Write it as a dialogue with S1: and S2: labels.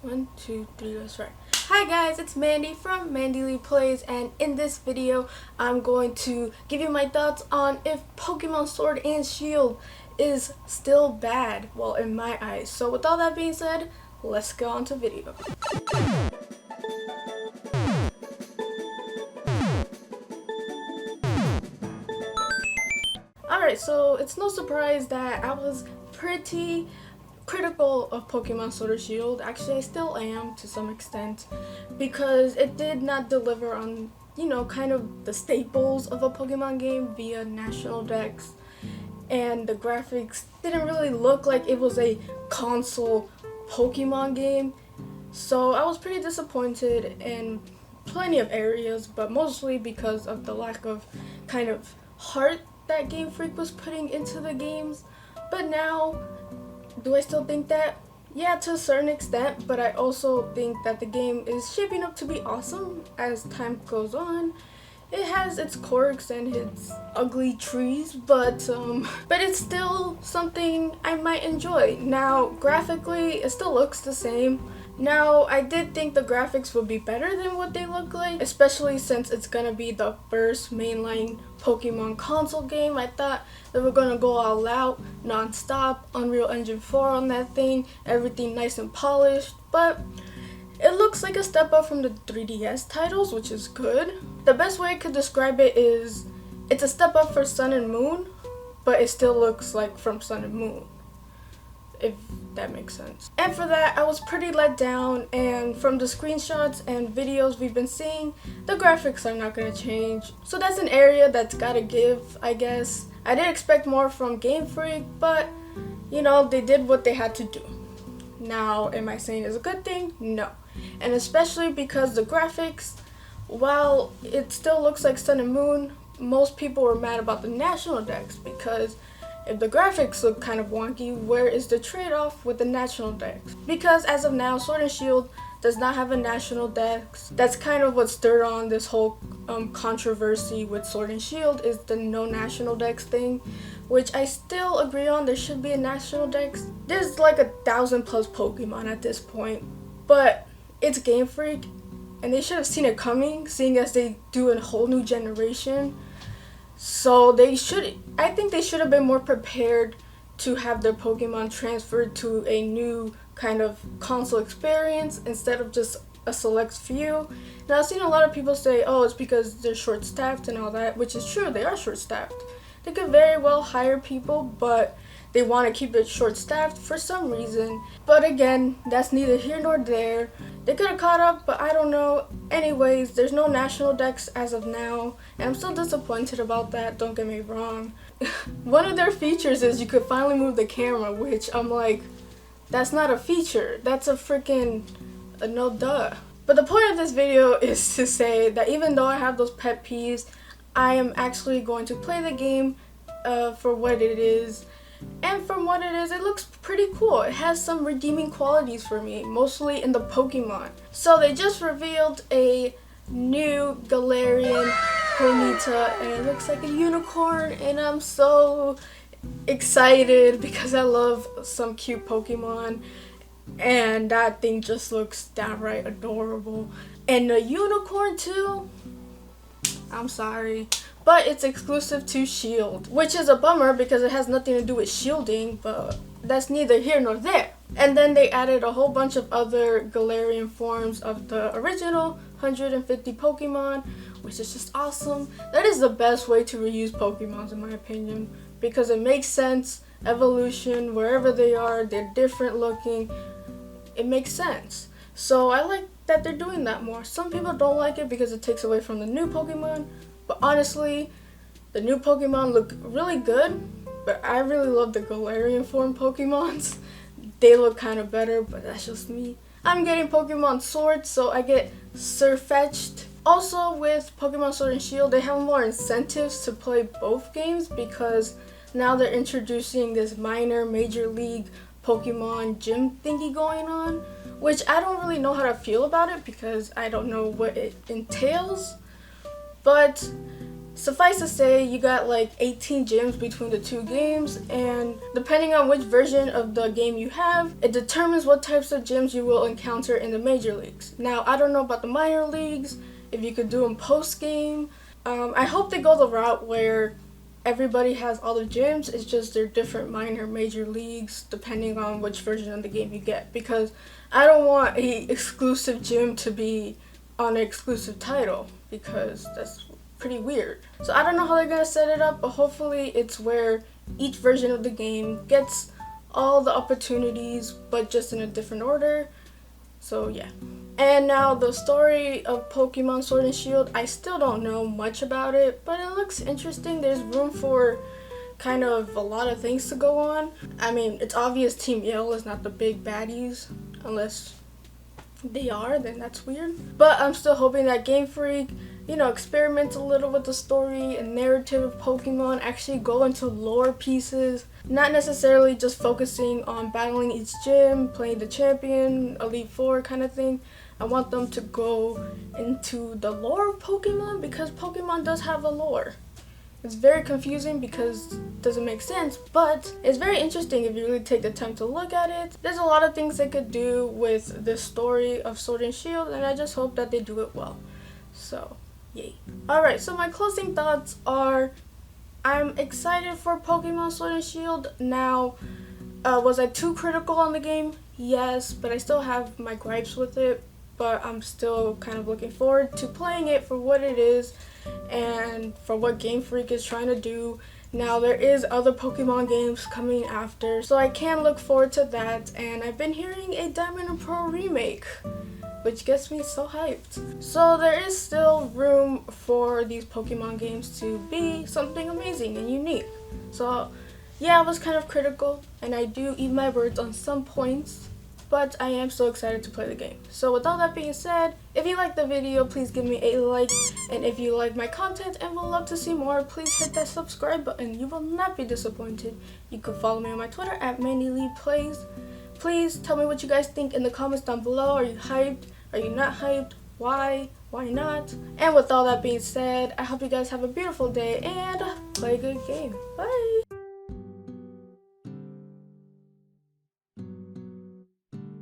S1: 1, 2, 3, let's start. Hi guys, it's Mandy from MandyleePlays, and in this video I'm going to give you my thoughts on if Pokemon Sword and Shield is still bad, well, in my eyes. So with all that being said, let's go on to video. Alright, so it's no surprise that I was pretty critical of Pokemon Sword and Shield. Actually, I still am to some extent, because it did not deliver on, kind of the staples of a Pokemon game via national dex, and the graphics didn't really look like it was a console Pokemon game. So I was pretty disappointed in plenty of areas, but mostly because of the lack of kind of heart that Game Freak was putting into the games. But now, do I still think that? Yeah, to a certain extent, but I also think that the game is shaping up to be awesome as time goes on. It has its quirks and its ugly trees, but it's still something I might enjoy. Now, graphically, it still looks the same. Now, I did think the graphics would be better than what they look like, especially since it's gonna be the first mainline Pokemon console game. I thought they were gonna go all out, non-stop, Unreal Engine 4 on that thing, everything nice and polished, but it looks like a step up from the 3DS titles, which is good. The best way I could describe it is, it's a step up for Sun and Moon, but it still looks like from Sun and Moon, if that makes sense. And for that, I was pretty let down, and from the screenshots and videos we've been seeing, the graphics are not going to change. So that's an area that's gotta give, I guess. I did expect more from Game Freak, but they did what they had to do. Now, am I saying it's a good thing? No. And especially because the graphics, while it still looks like Sun and Moon, most people were mad about the national dex, because if the graphics look kind of wonky, where is the trade-off with the national dex? Because as of now, Sword and Shield does not have a national dex. That's kind of what stirred on this whole controversy with Sword and Shield, is the no national dex thing, which I still agree on. There should be a national dex. There's like 1,000+ Pokemon at this point, but it's Game Freak, and they should have seen it coming, seeing as they do a whole new generation. So I think they should have been more prepared to have their Pokemon transferred to a new kind of console experience instead of just a select few. Now, I've seen a lot of people say, oh, it's because they're short-staffed and all that, which is true, they are short-staffed. They could very well hire people, but they want to keep it short-staffed for some reason. But again, that's neither here nor there. They could have caught up, but I don't know. Anyways, there's no national dex as of now, and I'm still disappointed about that, don't get me wrong. One of their features is you could finally move the camera, which I'm like, that's not a feature. That's a freaking no duh. But the point of this video is to say that even though I have those pet peeves, I am actually going to play the game for what it is. And from what it is, it looks pretty cool. It has some redeeming qualities for me, mostly in the Pokemon. So they just revealed a new Galarian Ponyta, and it looks like a unicorn, and I'm so excited because I love some cute Pokemon, and that thing just looks downright adorable. And the unicorn too, I'm sorry, but it's exclusive to Shield, which is a bummer because it has nothing to do with shielding, but that's neither here nor there. And then they added a whole bunch of other Galarian forms of the original 150 Pokemon, which is just awesome. That is the best way to reuse Pokemons in my opinion, because it makes sense. Evolution, wherever they are, they're different looking. It makes sense. So I like that they're doing that more. Some people don't like it because it takes away from the new Pokemon, but honestly, the new Pokemon look really good, but I really love the Galarian form Pokemons. They look kind of better, but that's just me. I'm getting Pokemon Sword, so I get Surfetched. Also, with Pokemon Sword and Shield, they have more incentives to play both games, because now they're introducing this minor Major League Pokemon gym thingy going on, which I don't really know how to feel about it because I don't know what it entails. But Suffice to say, you got like 18 gyms between the two games, and depending on which version of the game you have, it determines what types of gyms you will encounter in the major leagues. Now, I don't know about the minor leagues, if you could do them post-game. I hope they go the route where everybody has all the gyms, it's just they're different minor major leagues depending on which version of the game you get, because I don't want a exclusive gym to be on an exclusive title, because that's pretty weird. So I don't know how they're gonna set it up, but hopefully it's where each version of the game gets all the opportunities, but just in a different order. So yeah. And now the story of Pokemon Sword and Shield, I still don't know much about it, but it looks interesting. There's room for kind of a lot of things to go on. I mean, it's obvious Team Yell is not the big baddies, unless they are, then that's weird. But I'm still hoping that Game Freak, experiments a little with the story and narrative of Pokemon, actually go into lore pieces, not necessarily just focusing on battling each gym, playing the champion, Elite Four kind of thing. I want them to go into the lore of Pokemon, because Pokemon does have a lore. It's very confusing because it doesn't make sense, but it's very interesting if you really take the time to look at it. There's a lot of things they could do with this story of Sword and Shield, and I just hope that they do it well. So, yay. Alright, so my closing thoughts are, I'm excited for Pokemon Sword and Shield. Now, was I too critical on the game? Yes, but I still have my gripes with it, but I'm still kind of looking forward to playing it for what it is and for what Game Freak is trying to do. Now, there is other Pokemon games coming after, so I can look forward to that, and I've been hearing a Diamond and Pearl remake, which gets me so hyped. So there is still room for these Pokemon games to be something amazing and unique. So yeah, I was kind of critical, and I do eat my words on some points, but I am so excited to play the game. So with all that being said, if you liked the video, please give me a like, and if you like my content and would love to see more, please hit that subscribe button. You will not be disappointed. You can follow me on my Twitter at MandyleePlays. Please tell me what you guys think in the comments down below. Are you hyped? Are you not hyped? Why? Why not? And with all that being said, I hope you guys have a beautiful day and play a good game. Bye!